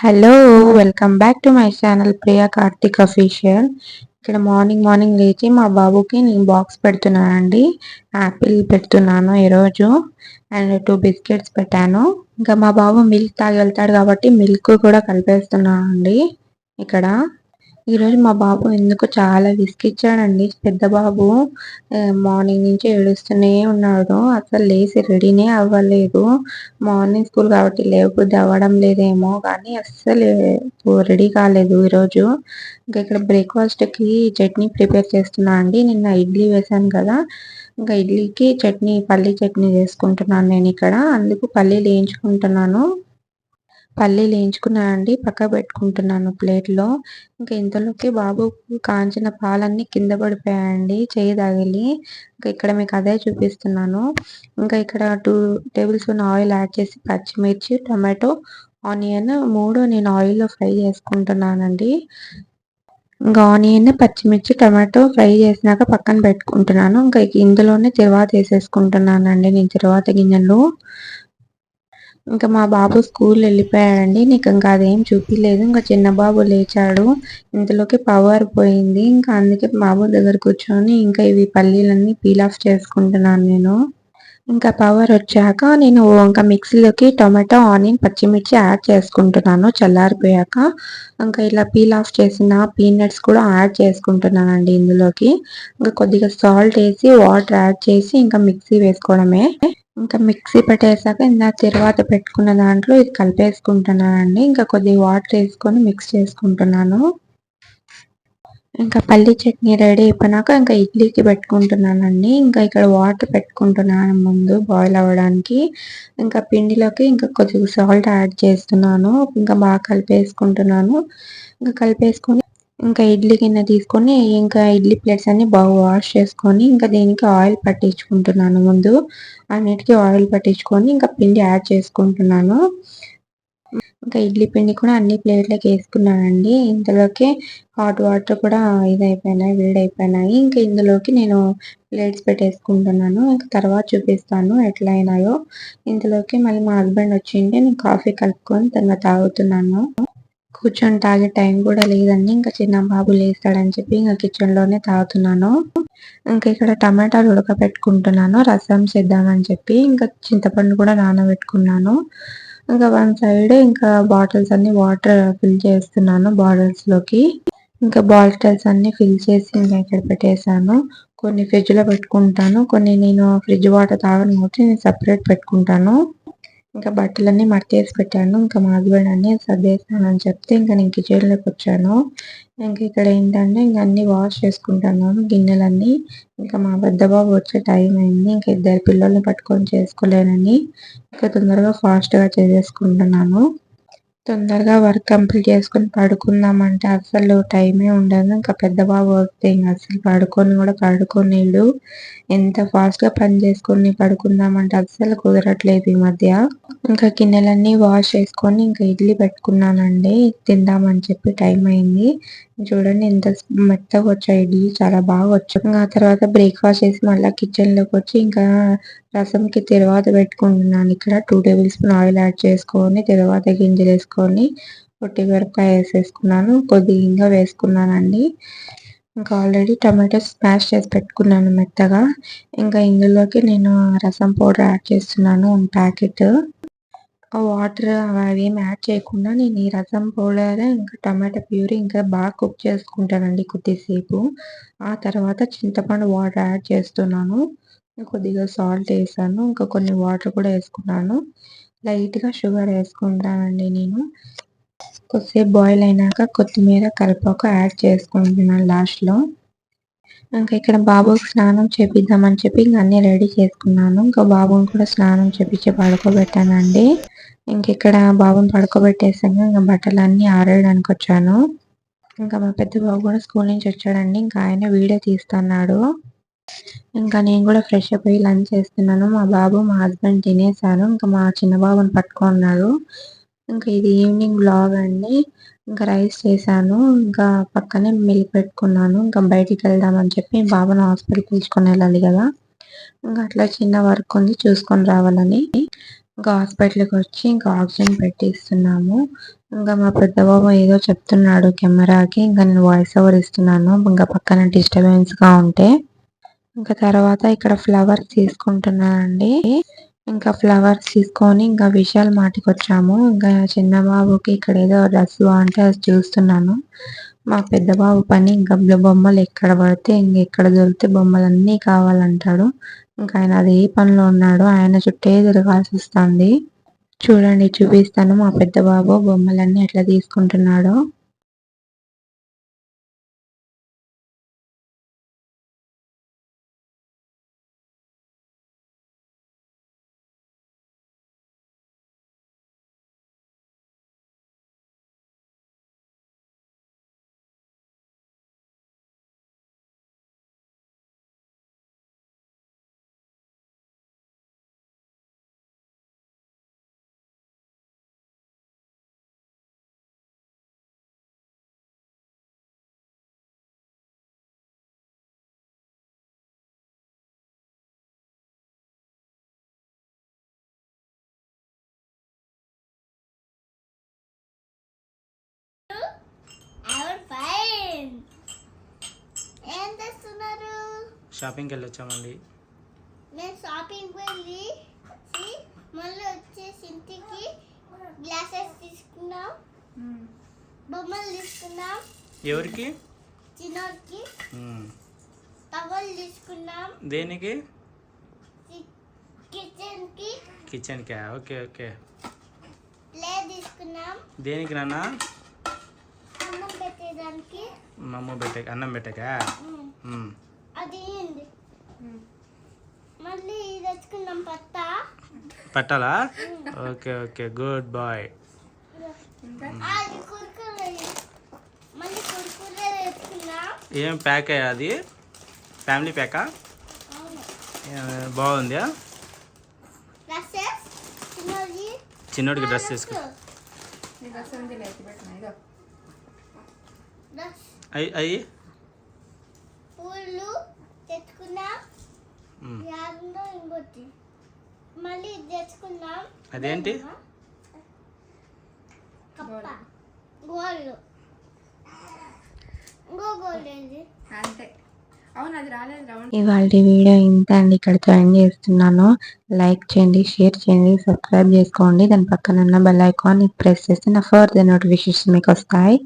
Hello! Welcome back to my channel Priya Karthik official. ఇక్కడ morning లేచి మా బాబుకి నేను బాక్స్ పెడుతున్నానండి. యాపిల్ పెడుతున్నాను ఈరోజు. అండ్ 2 బిస్కెట్స్ పెట్టాను. ఇంకా మా బాబు మిల్క్ తాగి వెళ్తాడు కాబట్టి మిల్క్ కూడా కలిపేస్తున్నానండి ఇక్కడ. ఈరోజు మా బాబు ఎందుకో చాలా విసిగిచ్చాడండి. పెద్ద బాబు మార్నింగ్ నుంచి ఏడుస్తూనే ఉన్నాడు. అసలు లేసి రెడీనే అవ్వలేదు. మార్నింగ్ స్కూల్ కాబట్టి లేవబుద్ధి అవ్వడం లేదేమో కానీ అస్సలు రెడీ కాలేదు ఈరోజు. ఇంకా ఇక్కడ బ్రేక్ఫాస్ట్‌కి చట్నీ ప్రిపేర్ చేస్తున్నా అండి. నిన్న ఇడ్లీ వేశాను కదా! ఇంకా ఇడ్లీకి చట్నీ పల్లీ చట్నీ చేసుకుంటున్నాను నేనిక్కడ. అందుకు పల్లీలు వేయించుకుంటున్నాను. పల్లీలు వేయించుకున్నానండి. పక్కకు పెట్టుకుంటున్నాను ప్లేట్‌లో. ఇంకా ఇంతలోకి బాబుకు కాంచిన పాలన్నీ కింద పడిపోయాయండి చెయ్యి తగిలి. ఇంకా ఇక్కడ మీకు అదే చూపిస్తున్నాను. ఇంకా ఇక్కడ 2 టేబుల్ స్పూన్ ఆయిల్ యాడ్ చేసి పచ్చిమిర్చి, టొమాటో, ఆనియన్ 3 నేను ఆయిల్‌లో ఫ్రై చేసుకుంటున్నానండి. ఇంకా ఆనియన్, పచ్చిమిర్చి, టొమాటో ఫ్రై చేసినాక పక్కన పెట్టుకుంటున్నాను. ఇంకా ఇందులోనే తిరువాత ఏసేసుకుంటున్నానండి నేను తిరువాత గింజలు. ఇంకా మా బాబు స్కూల్ వెళ్ళిపోయాడండి. ఇంకా అదేం చూపియలేదు. ఇంకా చిన్న బాబు లేచాడు. ఇంతలోకి పవర్ పోయింది. ఇంకా అందుకే బాబు దగ్గర కూర్చొని ఇంకా ఇవి పల్లీలన్నీ పీల్ ఆఫ్ చేసుకుంటున్నాను నేను. ఇంకా పవర్ వచ్చాక నేను ఇంకా మిక్సీలోకి టొమాటో, ఆనియన్, పచ్చిమిర్చి యాడ్ చేసుకుంటున్నాను చల్లారిపోయాక. ఇంకా ఇలా పీల్ ఆఫ్ చేసిన పీనట్స్ కూడా యాడ్ చేసుకుంటున్నానండి ఇందులోకి. ఇంకా కొద్దిగా సాల్ట్ ఏసి వాటర్ యాడ్ చేసి ఇంకా మిక్సీ వేసుకోవడమే. ఇంకా మిక్సీ పట్టేసాక ఇందాక తిరువాత పెట్టుకున్న దాంట్లో ఇది కలిపేసుకుంటున్నానండి. ఇంకా కొద్దిగా వాటర్ ఏసుకొని మిక్స్ చేసుకుంటున్నాను. ఇంకా పల్లీ చట్నీ రెడీ అయిపోయినాక ఇంకా ఇడ్లీకి పెట్టుకుంటున్నానండి. ఇంకా ఇక్కడ వాటర్ పెట్టుకుంటున్నాను ముందు బాయిల్ అవ్వడానికి. ఇంకా పిండిలోకి ఇంకా కొద్దిగా సాల్ట్ యాడ్ చేస్తున్నాను. ఇంకా బాగా కలిపేసుకుంటున్నాను. ఇంకా కలిపేసుకొని ఇంకా ఇడ్లీ గిన్నె తీసుకొని ఇంకా ఇడ్లీ ప్లేట్స్ అన్ని బాగా వాష్ చేసుకొని ఇంకా దీనికి ఆయిల్ పట్టించుకుంటున్నాను ముందు. అన్నిటికి ఆయిల్ పట్టించుకొని ఇంకా పిండి యాడ్ చేసుకుంటున్నాను. ఇంకా ఇడ్లీ పిండి కూడా అన్ని ప్లేట్‌లోకి ఏసుకున్నానండి. ఇందులోకి హాట్ వాటర్ కూడా వేడైపోయినాయి. ఇంకా ఇందులోకి నేను ప్లేట్స్ పెట్టేసుకుంటున్నాను. ఇంక తర్వాత చూపిస్తాను ఎట్లా అయినాయో. ఇందులోకి మళ్ళీ మా హస్బెండ్ వచ్చింటే నేను కాఫీ కలుపుకొని తాగుతున్నాను. కూర్చొని తాగే టైం కూడా లేదండి. ఇంకా చిన్న బాబు లేస్తాడని చెప్పి ఇంక కిచెన్‌లోనే తాగుతున్నాను. ఇంకా ఇక్కడ టమాటాలు ఉడకబెట్టుకుంటున్నాను రసం చేద్దామని చెప్పి. ఇంకా చింతపండు కూడా నానబెట్టుకున్నాను. ఇంకా వన్ సైడ్ ఇంకా బాటిల్స్ అన్నీ వాటర్ ఫిల్ చేస్తున్నాను బాటిల్స్‌లోకి. ఇంకా బాటిల్స్ అన్నీ ఫిల్ చేసి ఇంకా ఇక్కడ పెట్టేసాను. కొన్ని ఫ్రిడ్జ్‌లో పెట్టుకుంటాను. కొన్ని నేను ఫ్రిడ్జ్ వాటర్ తాగను కాబట్టి నేను సెపరేట్ పెట్టుకుంటాను. ఇంకా బట్టలన్నీ మడతేసి పెట్టాను. ఇంకా మా హస్బెండ్ అన్నీ సర్దేస్తానని చెప్తే ఇంక నేను కిచెన్‌లోకొచ్చాను. ఇంక ఇక్కడ ఏంటంటే ఇంక అన్నీ వాష్ చేసుకుంటున్నాను గిన్నెలన్నీ. ఇంకా మా పెద్ద బాబు వచ్చే టైం అయింది. ఇంక ఇద్దరు పిల్లల్ని పట్టుకొని చేసుకోలేనని ఇంకా తొందరగా ఫాస్ట్‌గా చేసేసుకుంటున్నాను. తొందరగా వర్క్ కంప్లీట్ చేసుకొని పడుకుందామంటే అస్సలు టైమే ఉండదు. ఇంకా పెద్ద బాబు వస్తే ఇంక అస్సలు పడుకోను కూడా పడుకోనీయడు. ఎంత ఫాస్ట్‌గా పని చేసుకొని పడుకుందామంటే అస్సలు కుదరట్లేదు ఈ మధ్య. ఇంకా గిన్నెలన్నీ వాష్ చేసుకొని ఇంకా ఇడ్లీ పెట్టుకున్నానండి. తిందామని చెప్పి టైం అయింది. చూడండి ఎంత మెత్తగా వచ్చాయి ఇడ్లీ చాలా బాగా వచ్చాయి. ఇంక ఆ తర్వాత బ్రేక్‌ఫాస్ట్ చేసి మళ్ళా కిచెన్‌లోకొచ్చి ఇంకా రసంకి తిరువాత పెట్టుకుంటున్నాను. ఇక్కడ 2 టేబుల్ స్పూన్ ఆయిల్ యాడ్ చేసుకొని తిరువాత గింజలేసుకొని పొట్టి మిరపకాయ ఏసేసుకున్నాను. కొద్దిగా ఇంగువ వేసుకున్నానండి. ఇంకా ఆల్రెడీ టమాటోస్ స్మాష్ చేసి పెట్టుకున్నాను మెత్తగా. ఇంకా ఇందులోకి నేను రసం పౌడర్ యాడ్ చేస్తున్నాను 1 ప్యాకెట్. ఆ వాటర్ అవేమి యాడ్ చేయకుండా నేను ఈ రసం పౌడర్ ఇంకా టమాటా ప్యూరీ ఇంకా బాగా కుక్ చేసుకుంటానండి కొద్దిసేపు. ఆ తర్వాత చింతపండు వాటర్ యాడ్ చేస్తున్నాను. కొద్దిగా సాల్ట్ ఏసాను. ఇంకా కొన్ని వాటర్ కూడా ఏసుకున్నాను. లైట్‌గా షుగర్ ఏసుకుంటానండి నేను. కొద్దిసేపు బాయిల్ అయినాక కొత్తిమీర, కరివేపాకు యాడ్ చేసుకుంటున్నాను లాస్ట్‌లో. ఇంకా ఇక్కడ బాబుకి స్నానం చేపిద్దామని చెప్పి ఇంక అన్నీ రెడీ చేసుకున్నాను. ఇంకా బాబుని కూడా స్నానం చేపిచ్చి పడుకోబెట్టానండి. ఇంకిక్కడ బాబుని పడుకోబెట్టేసాను. ఇంక బట్టలన్నీ ఆరేయడానికొచ్చాను. ఇంకా మా పెద్ద బాబు కూడా స్కూల్ నుంచి వచ్చాడండి. ఇంకా ఆయన వీడియో తీస్తన్నాడు. ఇంకా నేను కూడా ఫ్రెష్ అప్ అయ్యి లంచ్ చేస్తున్నాను. మా బాబు, మా హస్బెండ్ తినేసారు. ఇంకా మా చిన్న బాబుని పట్టుకున్నాడు. ఇంకా ఇది ఈవినింగ్ వ్లాగ్ అండి. ఇంకా రైస్ చేశాను. ఇంకా పక్కనే మిల్క్ పెట్టుకున్నాను. ఇంకా బయటికెళ్దామని చెప్పి బాబుని హాస్పిటల్‌కి పిలుచుకొని వెళ్ళాలి గదా! ఇంక అట్లా చిన్న వర్క్ ఉంది చూసుకొని రావాలని. ఇంకా హాస్పిటల్కి వచ్చి ఇంకా ఆక్సిజన్ పెట్టిస్తున్నాము. ఇంకా మా పెద్ద బాబు ఏదో చెప్తున్నాడు కెమెరాకి. ఇంకా నేను వాయిస్ ఓవర్ ఇస్తున్నాను ఇంకా పక్కన డిస్టర్బెన్స్గా ఉంటే. ఇంకా తర్వాత ఇక్కడ ఫ్లవర్స్ తీసుకుంటున్నానండి. ఇంకా ఫ్లవర్స్ తీసుకొని ఇంకా విశాల్ మార్ట్‌కి వచ్చాము. ఇంకా చిన్న బాబుకి ఇక్కడ ఏదో డ్రెస్ బాగుంటే అది చూస్తున్నాను. మా పెద్ద బాబు పని ఇంకా బొమ్మలు ఎక్కడ పడితే ఎక్కడ దొరికితే బొమ్మలన్నీ కావాలంటాడు. ఇంకా ఆయన అదే పనిలో ఉన్నాడు. ఆయన చుట్టే తిరగాల్సి వస్తుంది. చూడండి చూపిస్తాను మా పెద్ద బాబు బొమ్మలన్నీ ఎట్లా తీసుకుంటున్నాడో. షాపింగ్కి వెళ్ళొచ్చామండి. నేను షాపింగ్కి వెళ్ళి మళ్ళీ వచ్చేసి ఇంటికి గ్లాసెస్ తీసుకున్నాం, బొమ్మలు తీసుకున్నాం. ఎవరికి? చిన్నోడికి. టవల్ తీసుకున్నాం. దేనికి? కిచెన్కి. కిచెన్కా? Okay okay. ప్లేట్ తీసుకున్నాం. దేనికి నాన్న? అన్నం పెట్టేదానికి. అన్నం పెట్టాకా? అది మళ్ళీ తెచ్చుకున్నాం పట్టాలా? Okay okay, good boy. మళ్ళీ కుర్కురే తెచ్చుకున్నాం. ఏం ప్యాక్ అయ్యా అది? ఫ్యామిలీ ప్యాకా? బాగుందా? చిన్నోడికి డ్రెస్ తీసుకో. అయ్యి పూలు తెచ్చుకున్నాం. ఇంకోటి మళ్ళీ తెచ్చుకున్నాం. అదేంటి? గోల్డ్. ఇంకో గోల్డ్ ఏంటి? అంతే. ఇవాళ వీడియో ఇంత అండి. ఇక్కడితో ఎండ్ చేస్తున్నాను. లైక్ చేయండి, షేర్ చేయండి, సబ్స్క్రైబ్ చేసుకోండి. దాని పక్కన ఉన్న బెల్ ఐకాన్ ప్రెస్ చేస్తే నా ఫర్దర్ నోటిఫికేషన్స్ మీకు వస్తాయి.